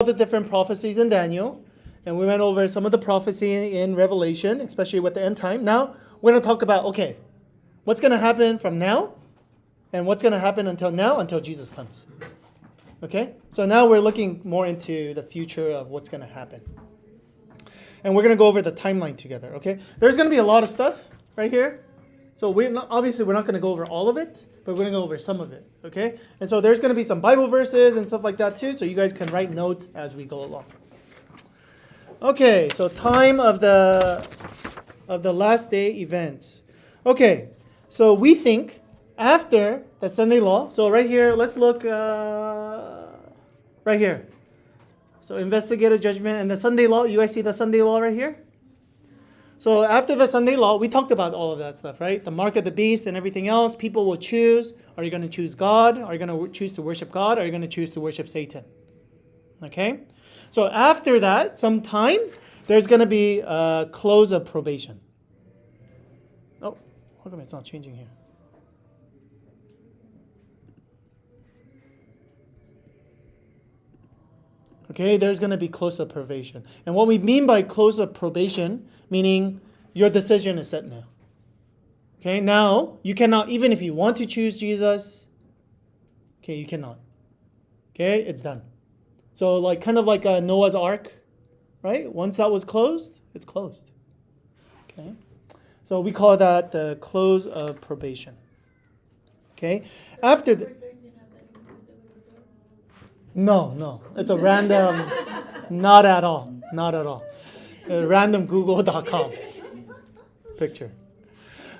the different prophecies in Daniel, and we went over some of the prophecy in Revelation, especially with the end time. Now, we're going to talk about, okay, what's going to happen from now, and what's going to happen until Jesus comes. Okay? So now we're looking more into the future of what's going to happen. And we're going to go over the timeline together, okay? There's going to be a lot of stuff right here. So we're not going to go over all of it, but we're going to go over some of it, okay? And so there's going to be some Bible verses and stuff like that too, so you guys can write notes as we go along. Okay, so time of the last day events. Okay, so we think after the Sunday law, so right here, let's look right here. So investigative judgment and the Sunday law, you guys see the Sunday law right here? So after the Sunday law, we talked about all of that stuff, right? The mark of the beast and everything else. People will choose. Are you going to choose God? Are you going to choose to worship God? Or are you going to choose to worship Satan? Okay? So after that, some time, there's going to be a close of probation. Oh, how come it's not changing here? Okay, there's going to be close of probation. And what we mean by close of probation, meaning your decision is set now. Okay, now you cannot, even if you want to choose Jesus, okay, you cannot. Okay, it's done. So like kind of like a Noah's Ark, right? Once that was closed, it's closed. Okay, so we call that the close of probation. Okay, after the... No. It's a random, not at all. Random Google.com picture.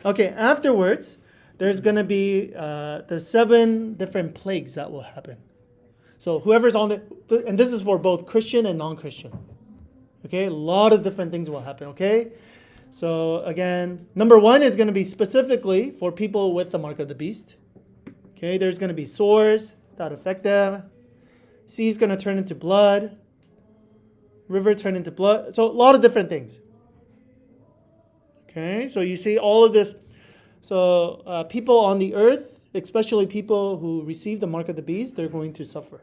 Okay, afterwards, there's going to be the 7 different plagues that will happen. So whoever's on and this is for both Christian and non-Christian. Okay, a lot of different things will happen, okay? So again, number 1 is going to be specifically for people with the mark of the beast. Okay, there's going to be sores that affect them. Sea is going to turn into blood. River turn into blood. So a lot of different things. Okay, so you see all of this. So people on the earth, especially people who receive the mark of the beast, they're going to suffer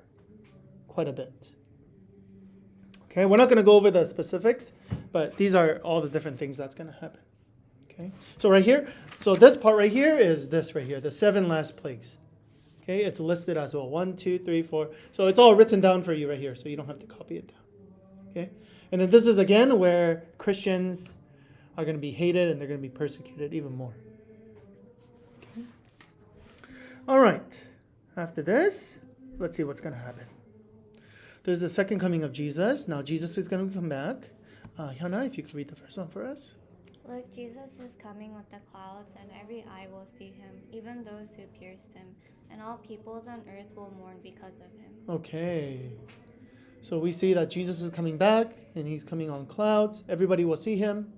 quite a bit. Okay, we're not going to go over the specifics, but these are all the different things that's going to happen. Okay, so right here, so this part right here is this right here, the 7 last plagues. Okay, it's listed as well. 1, 2, 3, 4. So it's all written down for you right here, so you don't have to copy it down. Okay, and then this is again where Christians are going to be hated and they're going to be persecuted even more. Okay. All right. After this, let's see what's going to happen. There's the second coming of Jesus. Now Jesus is going to come back. Hyuna, if you could read the first one for us. Look, Jesus is coming with the clouds, and every eye will see him, even those who pierced him, and all peoples on earth will mourn because of him. Okay. So we see that Jesus is coming back, and he's coming on clouds. Everybody will see him.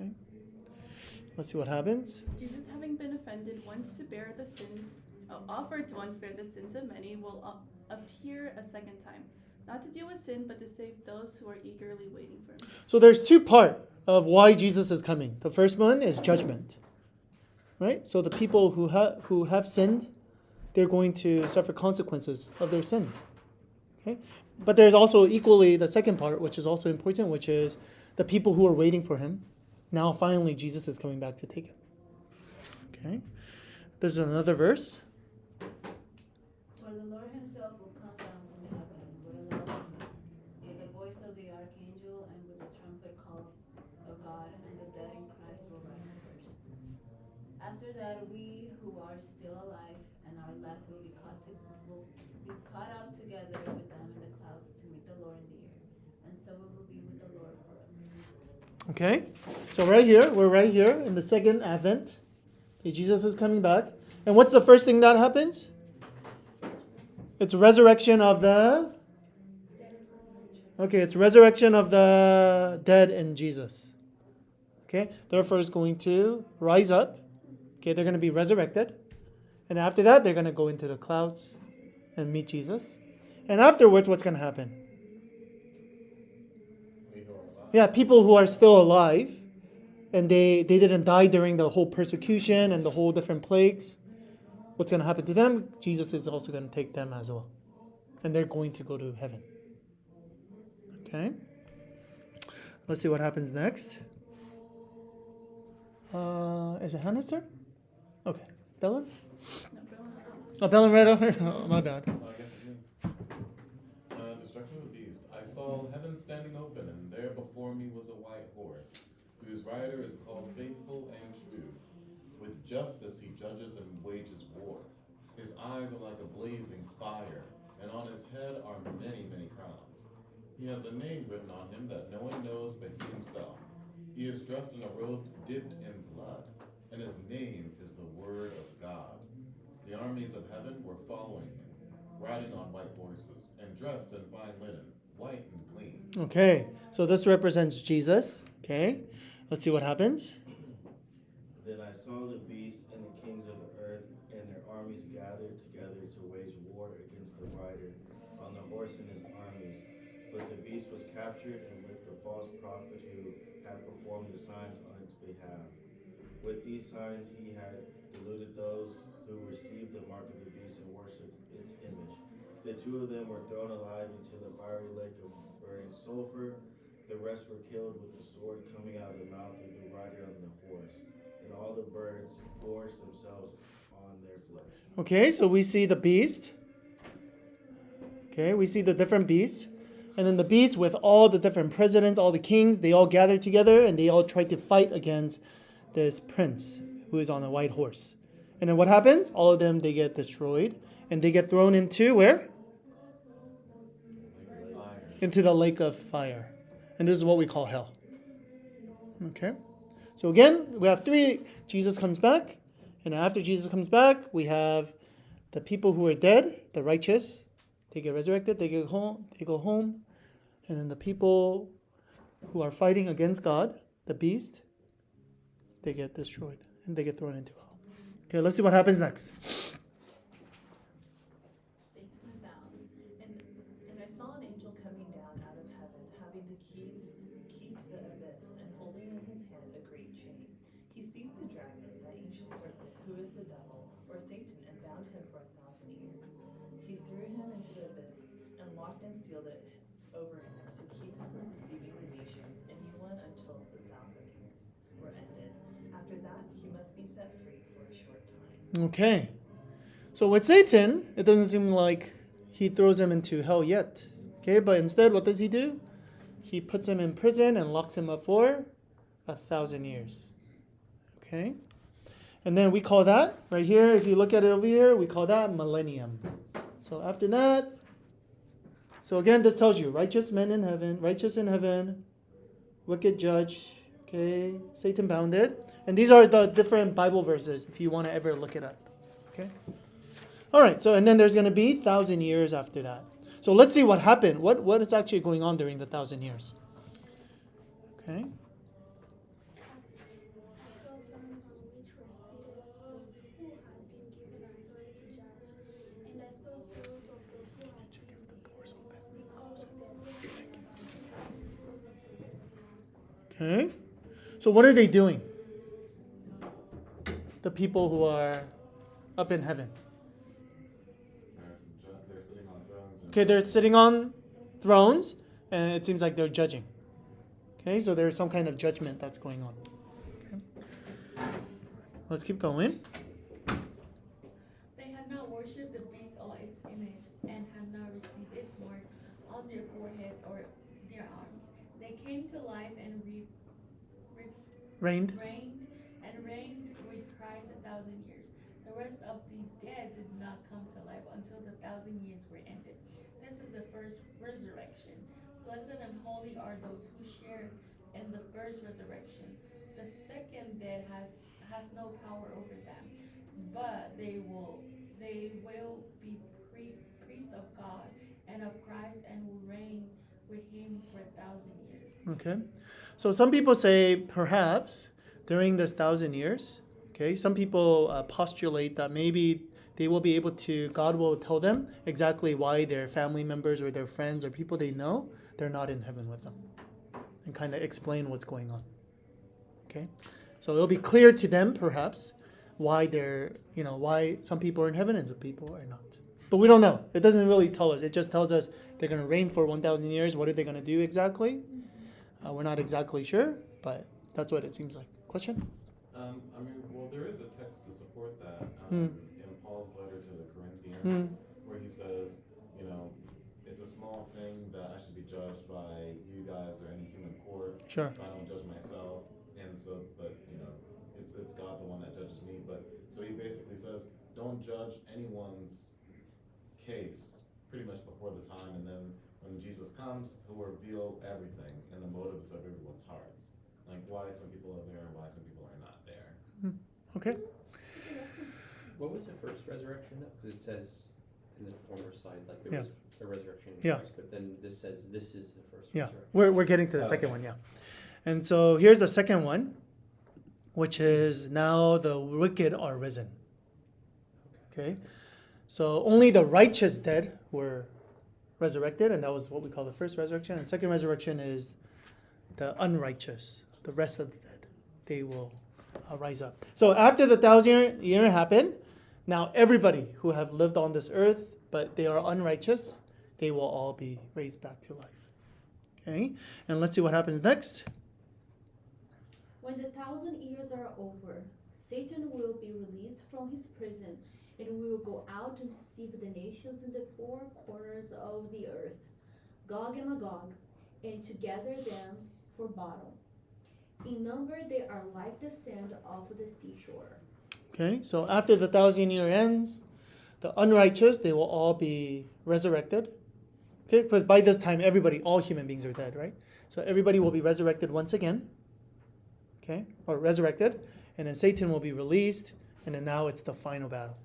Okay. Let's see what happens. Jesus, having been offended once to bear the sins, offered to once bear the sins of many, will appear a second time, not to deal with sin, but to save those who are eagerly waiting for him. So there's 2 parts of why Jesus is coming. The first one is judgment. Right? So the people who have sinned, they're going to suffer consequences of their sins. Okay? But there's also equally the second part, which is also important, which is the people who are waiting for him. Now finally Jesus is coming back to take him. Okay? This is another verse. For the Lord himself will come down from heaven with a loud command, with the voice of the archangel and with the trumpet call of God, and the dead in Christ will rise first. After that, we who are still alive and are left will be caught up together with them in the clouds to meet the Lord in the air, and so we will be with the Lord forever. Okay, so we're right here in the second advent. Okay, Jesus is coming back. And what's the first thing that happens? It's resurrection of the... Okay, it's resurrection of the dead in Jesus. Okay, therefore is going to rise up. Okay, they're going to be resurrected. And after that, they're going to go into the clouds and meet Jesus. And afterwards, what's going to happen? Yeah, people who are still alive and they didn't die during the whole persecution and the whole different plagues. What's going to happen to them? Jesus is also going to take them as well. And they're going to go to heaven. Okay. Let's see what happens next. Is it Hannah's turn? Okay. Bella? No, Bella. Oh, Bella read over. Oh, my bad. I guess it's me. Destruction of the beast. I saw heaven standing open, and there before me was a white horse, whose rider is called Faithful and True. With justice he judges and wages war. His eyes are like a blazing fire, and on his head are many, many crowns. He has a name written on him that no one knows but he himself. He is dressed in a robe dipped in blood, and his name is the Word of God. The armies of heaven were following him, riding on white horses, and dressed in fine linen, white and clean. Okay. So this represents Jesus. Okay. Let's see what happens. Then I saw the beast and the kings of the earth and their armies gathered together to wage war against the rider on the horse and his armies. But the beast was captured, and with the false prophet who had performed the signs on its behalf. With these signs he had deluded those who received the mark of the beast and worshipped its image. The two of them were thrown alive into the fiery lake of burning sulfur. The rest were killed with the sword coming out of the mouth of the rider on the horse. And all the birds gorged themselves on their flesh. Okay, so we see the beast. Okay, we see the different beasts. And then the beast with all the different presidents, all the kings, they all gather together and they all try to fight against this prince who is on a white horse. And then what happens? All of them, they get destroyed. And they get thrown into where? Fire. Into the lake of fire. And this is what we call hell. Okay? So again, we have three. Jesus comes back. And after Jesus comes back, we have the people who are dead, the righteous. They get resurrected. They go home. And then the people who are fighting against God, the beast, they get destroyed. And they get thrown into hell. Okay, let's see what happens next. Satan bound, and I saw an angel coming down out of heaven, having the key to the abyss, and holding in his hand a great chain. He seized the dragon, that ancient serpent, who is the devil, or Satan, and bound him for 1,000 years. He threw him into the abyss, and locked and sealed it over him, to keep him from deceiving the nations anyone until the 1,000 years were ended. After that, he must be set free for a short time. Okay. So with Satan, it doesn't seem like he throws him into hell yet. Okay, but instead, what does he do? He puts him in prison and locks him up for 1,000 years. Okay? And then we call that, right here, if you look at it over here, we call that millennium. So after that, so again, this tells you righteous men in heaven, righteous in heaven, wicked judge, okay, Satan bounded. And these are the different Bible verses if you want to ever look it up. Okay? All right, so and then there's going to be 1,000 years after that. So let's see what happened. What is actually going on during the 1,000 years? Okay? Okay. So what are they doing? The people who are up in heaven. They're sitting on thrones. And Okay, they're sitting on thrones, and it seems like they're judging. Okay, so there's some kind of judgment that's going on. Okay. Let's keep going. They had not worshipped the beast or its image, and had not received its mark on their foreheads or their arms. They came to life and Reigned. reigned with Christ 1,000 years. The rest of the dead did not come to life until the 1,000 years were ended. This is the first resurrection. Blessed and holy are those who share in the first resurrection. The second death has no power over them, but they will be priests of God and of Christ, and will reign with him for 1,000 years. Okay. So some people say perhaps during this 1,000 years, okay, some people postulate that maybe they will be able to, God will tell them exactly why their family members or their friends or people they know, they're not in heaven with them, and kind of explain what's going on. Okay. So it'll be clear to them perhaps why they're, why some people are in heaven and some people are not. But we don't know. It doesn't really tell us. It just tells us they're going to reign for 1,000 years. What are they going to do exactly? We're not exactly sure, but that's what it seems like. Question? I mean, well, there is a text to support that Hmm. in Paul's letter to the Corinthians, Hmm. where he says, you know, it's a small thing that I should be judged by you guys or any human court. Sure. I don't judge myself, and so, but you know, it's God the one that judges me. But so he basically says, don't judge anyone's case pretty much before the time, and then when Jesus comes, he'll reveal everything and the motives of everyone's hearts, like why some people are there and why some people are not there. Okay. What was the first resurrection though? Because it says in the former slide, like there Yeah. was a resurrection in Yeah. Christ, but then this says this is the first Yeah. resurrection. We're getting to the Oh, second okay. one, yeah. And so here's the second one, which is now the wicked are risen. Okay. So only the righteous dead were resurrected, and that was what we call the first resurrection. And second resurrection is the unrighteous, the rest of the dead. They will rise up. So after the 1,000-year happened, now everybody who have lived on this earth, but they are unrighteous, they will all be raised back to life. Okay, and let's see what happens next. When the 1,000 years are over, Satan will be released from his prison and will go out and deceive the nations in the four corners of the earth, Gog and Magog, and to gather them for battle. In number, they are like the sand of the seashore. Okay, so after the 1,000-year ends, the unrighteous, they will all be resurrected. Okay, because by this time, everybody, all human beings are dead, right? So everybody will be resurrected once again. Okay, or resurrected, and then Satan will be released, and then now it's the final battle.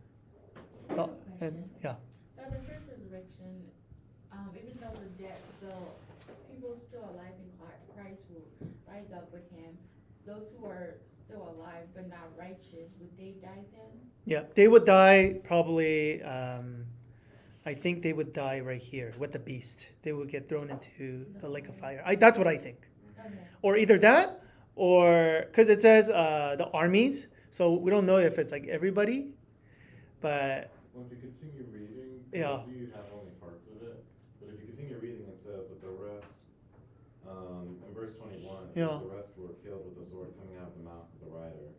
I have a And question. yeah, So the first resurrection, even though the people still alive in Christ will rise up with him, those who are still alive but not righteous, would they die then? yeah, they would die probably. I think they would die right here with the beast. They would get thrown into the lake of fire. That's what I think. Okay. Or either that, or because it says the armies, so we don't know if it's like everybody, but Well, if you continue reading, Yeah. you have only parts of it, but if you continue reading, it says that the rest, in verse 21, it says Yeah. the rest were killed with the sword coming out of the mouth of the rider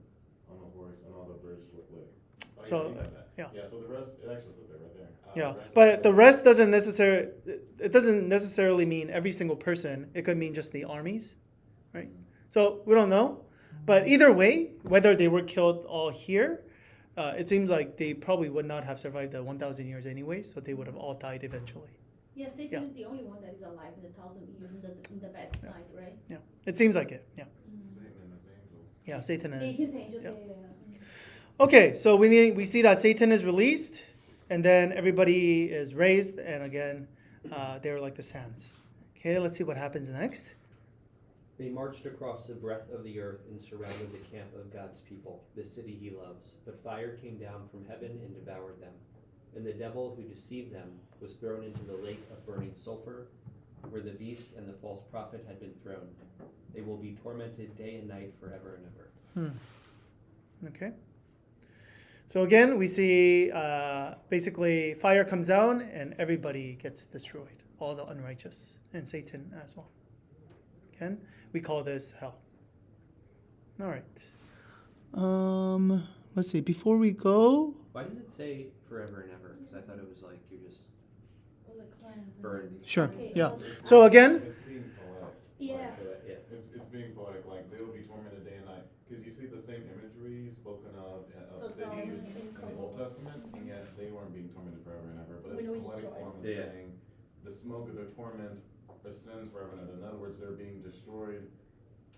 on the horse, and all the birds were flew. Oh, So, you have that. yeah. Yeah, so the rest, it actually said that right there. yeah. rest But the were rest doesn't necessarily, it doesn't necessarily mean every single person. It could mean just the armies, right? killed. So we don't know, but either way, whether they were killed all here, it seems like they probably would not have survived the 1,000 years anyway, so they would have all died eventually. Yeah, Satan Yeah. is the only one that is alive in the 1,000 years in the bad side, right? Yeah, it seems like it. Yeah, Satan and his angels. yeah. Satan is. His angels, yeah. yeah. Okay, so we see that Satan is released, and then everybody is raised, and again, they're like the sands. Okay, let's see what happens next. They marched across the breadth of the earth and surrounded the camp of God's people, the city he loves. But fire came down from heaven and devoured them. And the devil who deceived them was thrown into the lake of burning sulfur, where the beast and the false prophet had been thrown. They will be tormented day and night forever and ever. Okay. So again, we see basically fire comes down and everybody gets destroyed, all the unrighteous, and Satan as well. Okay, we call this hell. All right. Let's see. Before we go, Why does it say forever and ever? Because I thought it was like you're just All the clans and burned. everything. sure. Okay, Yeah. so- So again, It's being poetic. Yeah. Yeah. It's being poetic, like they will be tormented day and night. Because you see the same imagery spoken of So cities in in the Old Testament, and yet they weren't being tormented forever and ever. But When it's it was poetic destroyed. form of Yeah. saying the smoke of their torment ascends forever and ever. In other words, they're being destroyed,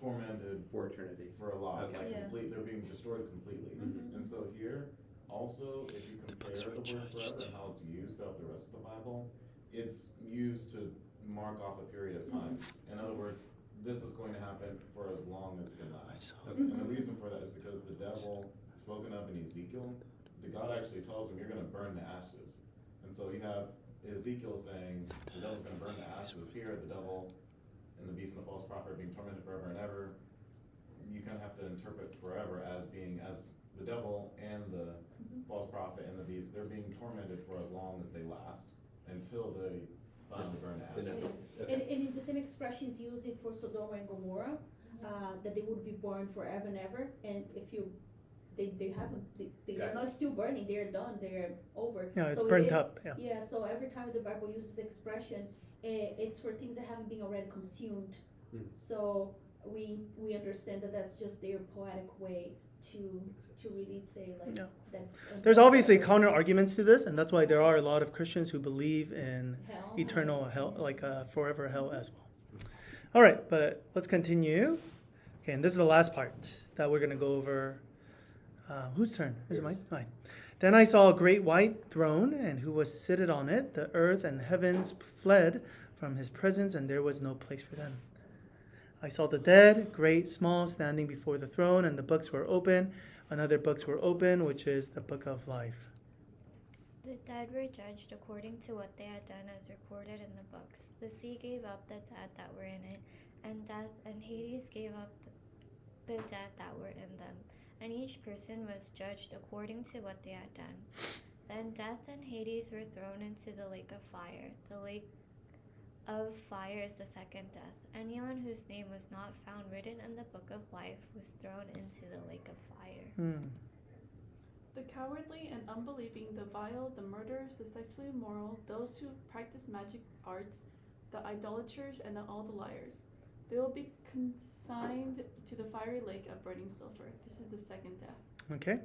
tormented For eternity. for a lot. Okay. Like Yeah. they're being destroyed completely. Mhm. And so here, also, if you compare books the were word judged. forever and how it's used throughout the rest of the Bible, it's used to mark off a period of time. In other words, this is going to happen for as long as it can last. Okay. And the reason for that is because the devil, spoken of in Ezekiel, the God actually tells him, you're going to burn to ashes. And so you have Ezekiel saying, the devil's going to burn to ashes. Here, the devil and the beast and the false prophet are being tormented forever and ever. You kind of have to interpret forever as being as the devil and the false prophet and the beast, they're being tormented for as long as they last until they finally burn to The ashes. next, And, okay. and the same expression is used for Sodom and Gomorrah, that they would be burned forever and ever. And if you, they haven't, they're Okay. not still burning. They're done. They're over. No, it's So burnt it's- up. Yeah. Yeah. So every time the Bible uses expression, it's for things that haven't been already consumed. Hmm. So we understand that that's just their poetic way to really say like Yeah. that's. There's obviously counter arguments to this, and that's why there are a lot of Christians who believe in hell. eternal hell, like forever hell as well. All right, but let's continue. Okay, and this is the last part that we're going to go over. Whose turn? Is it mine? Mine. Then I saw a great white throne, and who was seated on it. The earth and heavens fled from his presence, and there was no place for them. I saw the dead, great, small, standing before the throne, and the books were open. Another books were open, which is the book of life. The dead were judged according to what they had done as recorded in the books. The sea gave up the dead that were in it, and death and Hades gave up the dead that were in them. And each person was judged according to what they had done. Then death and Hades were thrown into the lake of fire. The lake of fire is the second death. Anyone whose name was not found written in the book of life was thrown into the lake of fire. The cowardly and unbelieving, the vile, the murderers, the sexually immoral, those who practice magic arts, the idolaters, and all the liars. They will be consigned to the fiery lake of burning sulfur. This is the second death. Okay,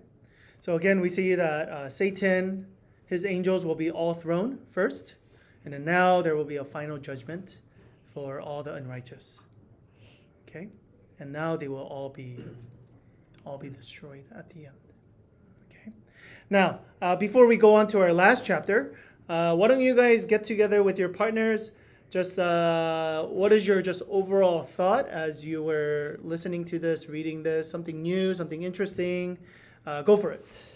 so again, we see that Satan, his angels will be all thrown first, and then now there will be a final judgment for all the unrighteous. Okay, and now they will all be destroyed at the end. Okay, now before we go on to our last chapter, why don't you guys get together with your partners? Just what is your just overall thought as you were listening to this, reading this? Something new, something interesting? Go for it.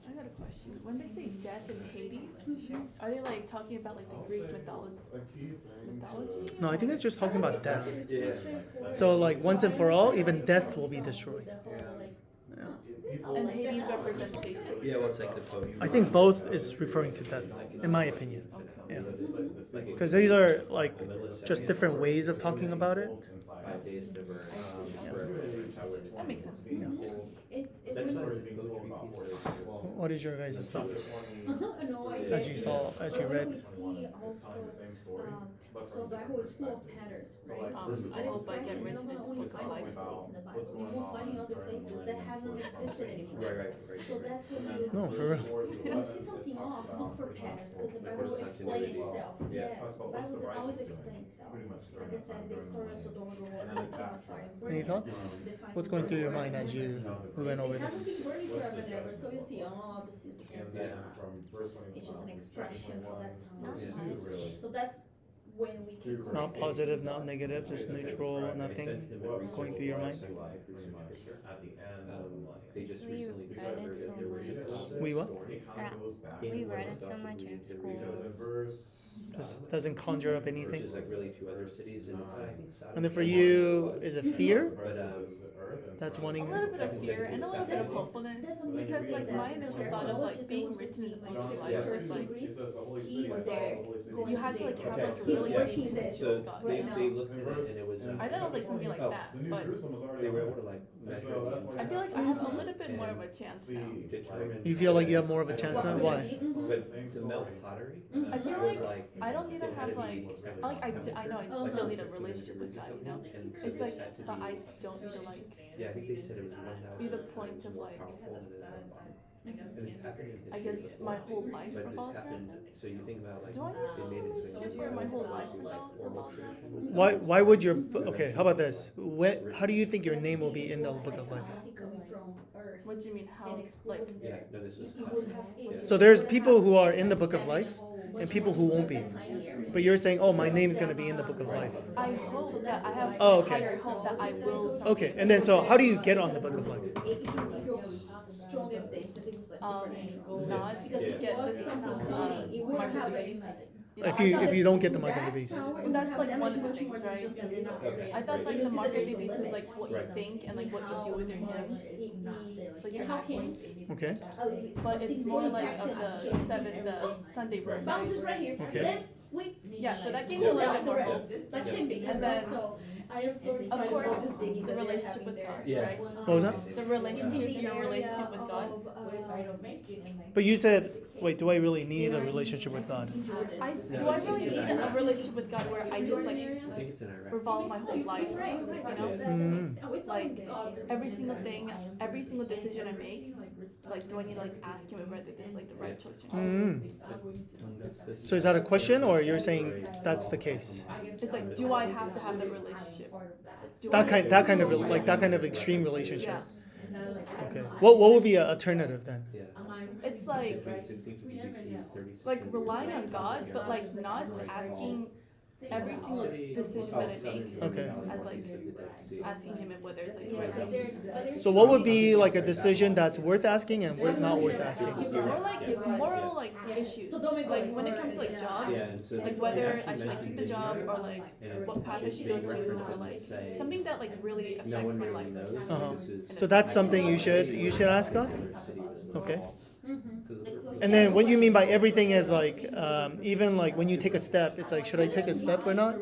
I got a question. When they say death and Hades, are they like talking about like the Greek mythology? No, I think it's just talking about death. Yeah. So like once and for all, even death will be destroyed. And Hades represents Satan. Yeah, well, it's like the Pope. I think both is referring to death, in my opinion. Yeah, because these are like just different ways of talking about it. 5 days to burn. That makes sense. What is your guys' thoughts No, as you saw, as you But read? we see also, so Bible is full of patterns, right? I hope I get written in the only book of find life. one place in the Bible. You won't find in other places that haven't existed anymore. Right. So that's when you No, see, for real. when you see something off, look for patterns, because the Bible will explain itself. Yeah, the Bible will always explain itself. Like I said, the story of Sodom and Gomorrah. Any thoughts? What's going through your mind as you went over They haven't this? been burning forever and ever, so you see, oh, this is just it's just an expression for that time. So that's when we can. Not positive, not negative, just neutral, nothing going through your mind. They just We recently read it discovered that there was so a We what? We read it so much in school. Just doesn't conjure up anything. versus like really two other cities in And then for you, is it fear? But That's A wanting. little bit of fear and a little bit of hopefulness. That's amazing Because like that mine is the the thought of knowledge like is being supposed written to in be the like book of Yeah. life. Where it's like He's there going you have to like have Okay. like a He's really working deep this. so with God. they, Right they now. looked at it and it was I thought it was like something like Oh. that, but they were able to like measure I feel like I have a little bit more of a chance now. determine You feel like you have more of a chance now? Why? but to melt pottery I feel was like I don't need to it had have be like I know I still need a relationship with God, you know. and so It's they like, had to but be- I don't need to like yeah, I think they said it was 1,000 be the times point of, more like, powerful than it is. And it's happened in I guess history. my whole life But it's revolves happened, around. so you think about like, Do I need they a made it so relationship you where my whole go life through, like revolves formal around tradition. Why would your okay? How about this? How do you think your name will be in the book of life? Coming from Earth What do you mean how and like exploding Yeah, there. no, this is You would have So there's people who are in the book of life and people who won't be. But you're saying, oh, my name's gonna be in the book of life. I hope that I have Oh, a okay. higher hope that I will someday. Okay, and then so how do you get on the book of life? It can give you strong evidence that it was like supernatural. Not Because to if get it was this something coming, it my wouldn't have release. anything. if you don't get the mark of the beast. Well, that's like one of the things, right? I thought like the mark of the beast was like what you think and like what you do with your hands. It's like your actions. Okay. But it's more like of the Sunday room, right? Okay. Yeah, so that gave me a little bit more hope. That can be. And then, I am so excited of course, about this digging the that they're relationship having with there. God, Yeah. right? What was that? The relationship, your relationship with God. But you said, wait, do I really need a relationship with God? Do I really need a relationship with God where I just like I think it's in Iraq. revolve my whole life around it, you know? Like every single thing, every single decision I make, like do I need to like ask him whether this is like the right choice or not? So is that a question, or you're saying that's the case? It's like, do I have to have the relationship? Do I- That kind of like that kind of extreme relationship. Yeah. Okay. What would be an alternative then? Yeah. It's like relying on God, but like not asking every single decision that I make Okay. as like asking him if whether it's like the right thing. So what would be like a decision that's worth asking and not worth asking? More like moral like issues. Like when it comes to like jobs, Yeah, and so like whether I should like keep the job or like what path I should go to or like something that like really no affects one my really life. knows. Uh-huh. This is So that's something you should ask God? Okay. Mm-hmm. And then what you mean by everything is like even like when you take a step, it's like should I take a step or not?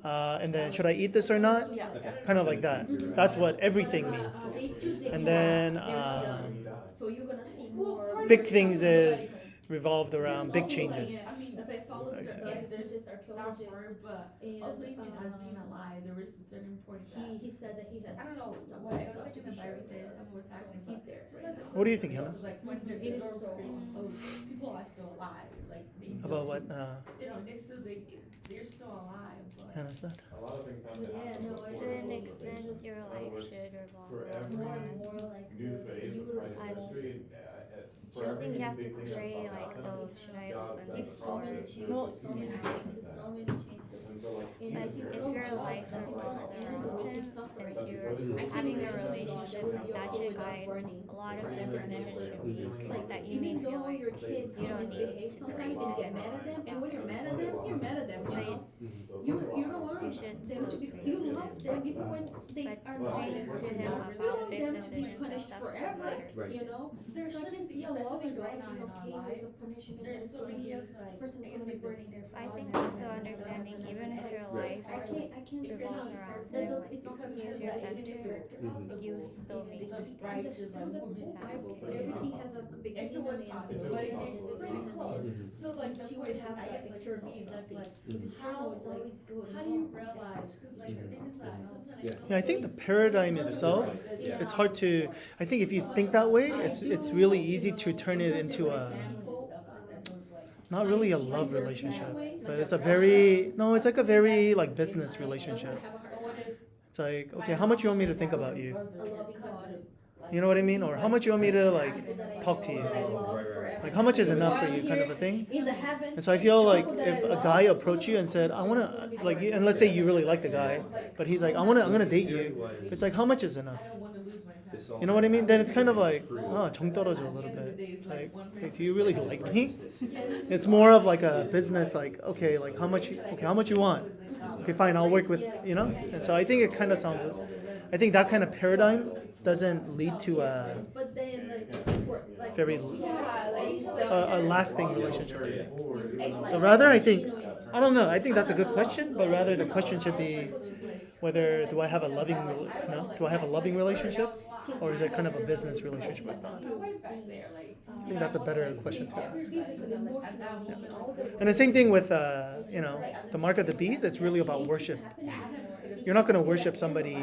And then should I eat this or not? Yeah. Kind of like that. That's what everything means. And then So you're gonna see more big things is revolved around big changes. As I followed I see. there's archaeologists, and Also, even as being alive, there was a certain point that he said that he has I don't know stuff, what stuff else to in be the Bible shared says with someone was us. happening. So he's there, Just right? like the What do you think, Hannah? was like when the It is door so closed, so awesome. people are still alive. Like they About what they're still alive, but Hannah said? A lot of things have to Yeah, happen no, before it's To an those extent, things. your In other life words, should revolve for around every God. more like new phase of Christ's ministry, for every Something you have to big thing that's pray not like, happening, oh, should I God open sends this a door? prophet, changes, there's a so many seed changes, that- so many changes. And so like Like even if if your you're life like, revolves around Him and you're I having think a it's relationship, that should guide a lot of the decisions like that you may Even feel though like your kids you don't misbehave need to sometimes pray. and get mad at them, and when you're mad at them, you're mad at them, you But know? so You something don't want you should them to be, still you pray. love them even when they But are not praying in to Him you about want big them to be decisions and punished stuff forever, matters. Right. you know? there's So I can certain see a things that loving like God right now being in our okay life, with the punishment there's that's so gonna many be, of like person's I guess gonna be like burning their I father. think also understanding even if your life I can't say revolves around that Him, does, like it's not He because is your that it is center, character. like you still make the mistakes. righteous like The moving whole Bible, Exactly. everything has a if it beginning was and an possible, end. but If it it was was possible, pretty yeah. close. So like She the would point have I that guess like for eternal me that's stepping. like Eternal is like always good. how do you realize because like the thing is that sometimes Yeah. Yeah, I think the paradigm itself, it's hard to. I think if you think that way, it's really easy to turn it into a not really a love relationship, but it's a very no, it's like a very like business relationship. It's like okay, how much you want me to think about you? A loving God. You know what I mean? Or how much you want me to like talk to you? That I love forever. Like how much is enough for you, kind of a thing. In the heaven. And so I feel like if a guy approached you and said, "I want to," like, and let's say you really like the guy, but he's like, I'm gonna date you." It's like, how much is enough? You know what I mean? Then it's kind of like, 정 떨어져 a little bit. It's like, hey, do you really like me? It's more of like a business, like, okay, like how much you want? Okay, fine, I'll work with, you know? And so I think it kind of sounds, I think that kind of paradigm doesn't lead to a But then like, for, like very, a a lasting relationship. So rather, I think, I don't know, I think that's a good question, but rather the question should be whether do I have a loving, do I have a loving relationship? Or is it kind of a business relationship with God? I think that's a better question to ask. And the same thing with, the mark of the beast, it's really about worship. You're not going to worship somebody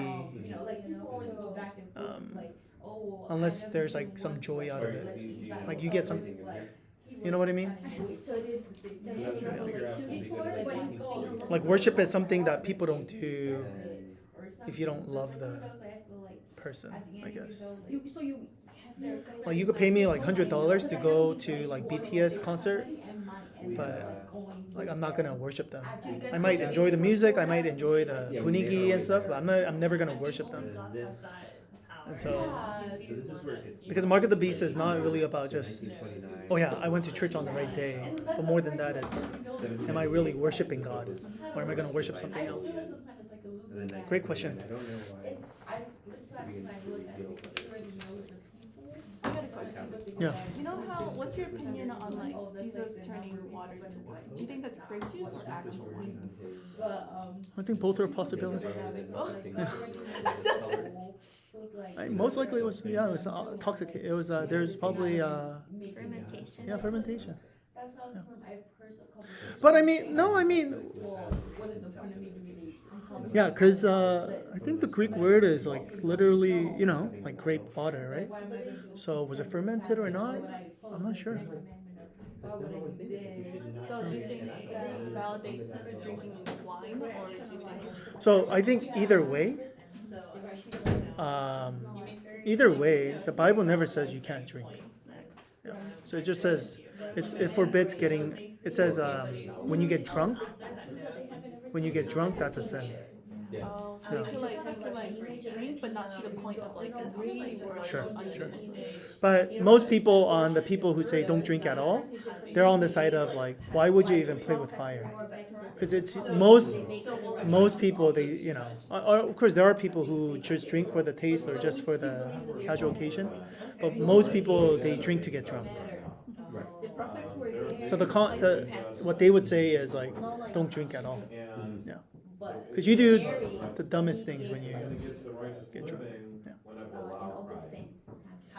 unless there's like some joy out of it. Like you get something. You know what I mean? Like worship is something that people don't do if you don't love the person, I guess. Like you could pay me like $100 to go to like BTS concert, but like I'm not gonna worship them. I might enjoy the music, I might enjoy the punigi and stuff, but I'm never gonna worship them. And so, So this is where it gets because Mark of the Beast is not really about just, 1929. oh yeah, I went to church on the right day. But more than that, it's, am I really worshiping God? Or am I going to worship something else? And then Great question. 1929. I don't know why. I got a question. Yeah. You know how? What's your opinion on like Jesus turning water to wine? Do you think that's grape juice or actual wine? I think both are a possibility. Most likely it was, yeah, it was toxic. It was, there's probably, Fermentation. yeah, fermentation. That's how Yeah. some I've heard a couple of But I mean, no, I mean, what is the point of me really uncomfortable? yeah, because I think the Greek word is like literally, you know, like grape water, right? So was it fermented or not? I'm not sure. So do you think that validates drinking wine, or do you think? So I think either way, either way, the Bible never says you can't drink. Yeah. So it just says it forbids getting. It says when you get drunk, that's a sin. Oh, so you could like drink, but not to the point of like intoxication or Sure, like sure. underage. But most people, the people who say don't drink at all, they're on the side of like, why would you even play with fire? Because it's most people, they, you know, of course there are people who just drink for the taste or just for the casual occasion, but most people, they drink to get drunk. The prophets were there. So the what they would say is like, don't drink at all. Yeah. Because you do the dumbest things when you get drunk. Yeah. In all the saints.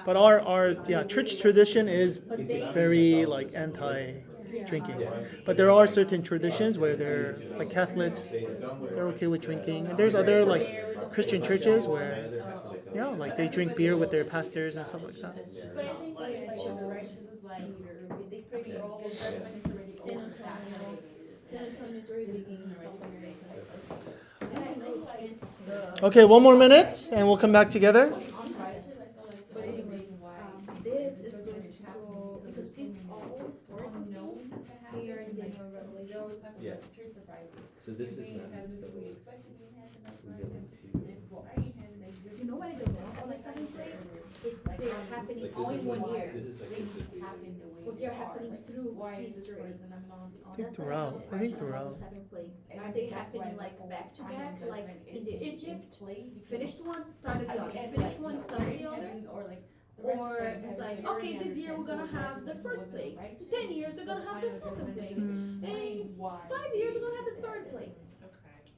But our church tradition is very like anti-drinking. But there are certain traditions where they're like Catholics, they're okay with drinking. And there's other like Christian churches where, yeah, like they drink beer with their pastors and stuff like that. But I think like the righteous is like they pray for all San Antonio is already big in South America. And I know Santa. Okay, one more minute and we'll come back together. But anyways, this is going to go because these all historical notes they are in the Revelation. Yeah. So this is not. You know what I don't know on the seven plays? It's they're happening Like, all this in is 1 year. This is like consistent. But they're happening through history. I think throughout. I think throughout. Seven plagues. Are they happening like back to back, like in the Egypt? Finished one, started the other. Finished one, started the other. Or it's like, okay, this year we're gonna have the first plague. 10 years we're gonna have the second plague. And 5 years we're gonna have the third plague.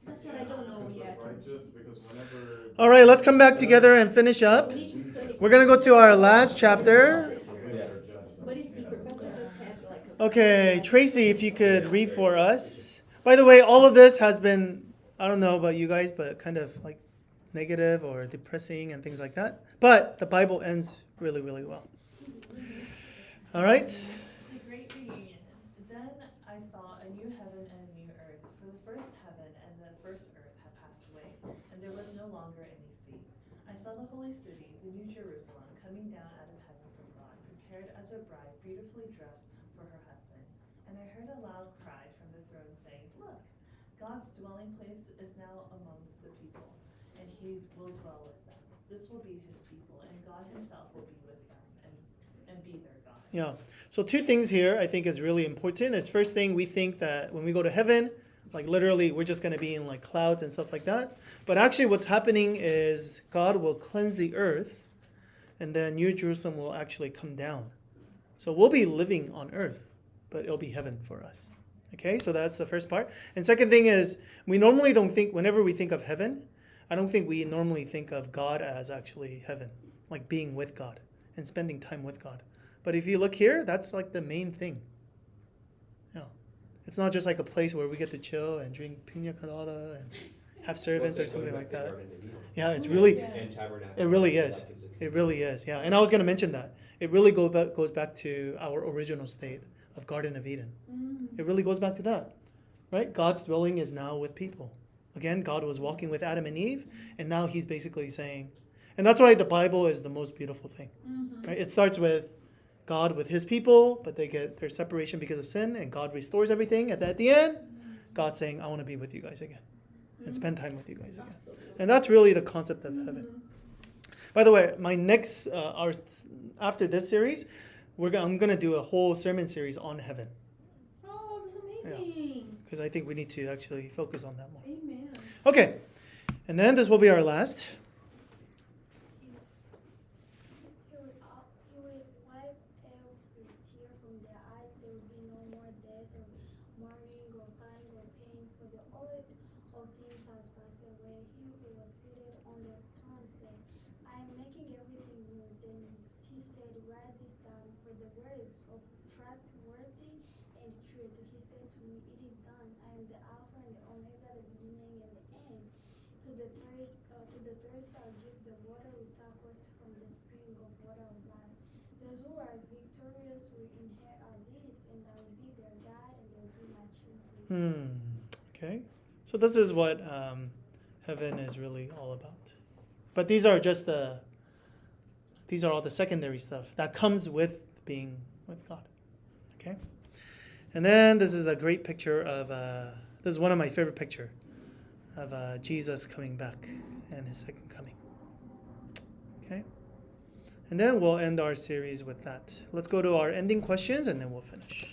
That's what I don't know yet. Righteous, because whenever All right, let's come back together and finish up. We need to study. We're going to go to our last chapter. But it's deeper. That's what just have like a Okay, Tracy, if you could read for us. By the way, all of this has been, I don't know about you guys, but kind of like negative or depressing and things like that. But the Bible ends really, really well. All right. The great reunion. Then I saw a new heaven and a new earth, for the first heaven and the first earth had passed away, and there was no longer any sea. I saw the holy city, the new Jerusalem, coming down out of heaven from God, prepared as a bride beautifully dressed for her husband. And I heard a loud cry from the throne saying, "Look, God's dwelling place is now amongst the people, and he will dwell with them. This will be his people, and God himself will be with them and be their God." Yeah. So two things here I think is really important. Is first thing, we think that when we go to heaven, like literally we're just going to be in like clouds and stuff like that. But actually what's happening is God will cleanse the earth and then New Jerusalem will actually come down. So we'll be living on earth, but it'll be heaven for us. Okay, so that's the first part. And second thing is, we normally don't think, whenever we think of heaven, I don't think we normally think of God as actually heaven, like being with God and spending time with God. But if you look here, that's like the main thing. Yeah. It's not just like a place where we get to chill and drink pina colada and have servants or something like that. Yeah, it's really, And tabernacle. it really is. It really is, yeah. And I was going to mention that. It really goes back to our original state of Garden of Eden. It really goes back to that, right? God's dwelling is now with people. Again, God was walking with Adam and Eve, and now he's basically saying, and that's why the Bible is the most beautiful thing, right? It starts with God with his people, but they get their separation because of sin, and God restores everything. And at the end, God's saying, I want to be with you guys again and spend time with you guys again. And that's really the concept of heaven. By the way, my next after this series, I'm gonna do a whole sermon series on heaven Oh, that's amazing. because I think we need to actually focus on that more. Amen. Okay, and then this will be our last. He would wipe every tear from their eyes. There would be no more death or mourning or crying or pain, for the old of things has passed away. He who was seated on the throne said, I am making everything new. Then he said, write this down, for the words of trustworthy and truth. He said to me, it is done. I am the Alpha and the Omega, the beginning and the end. To the thirsty I'll give the water without cost from the spring of water of life. Those who are victorious will inherit all this, and I will be their God, and they will be my children. Okay, so this is what heaven is really all about. But these are all the secondary stuff that comes with being with God. Okay, and then this is a great picture of this is one of my favorite picture of Jesus coming back and his second coming. Okay, and then we'll end our series with that. Let's go to our ending questions and then we'll finish.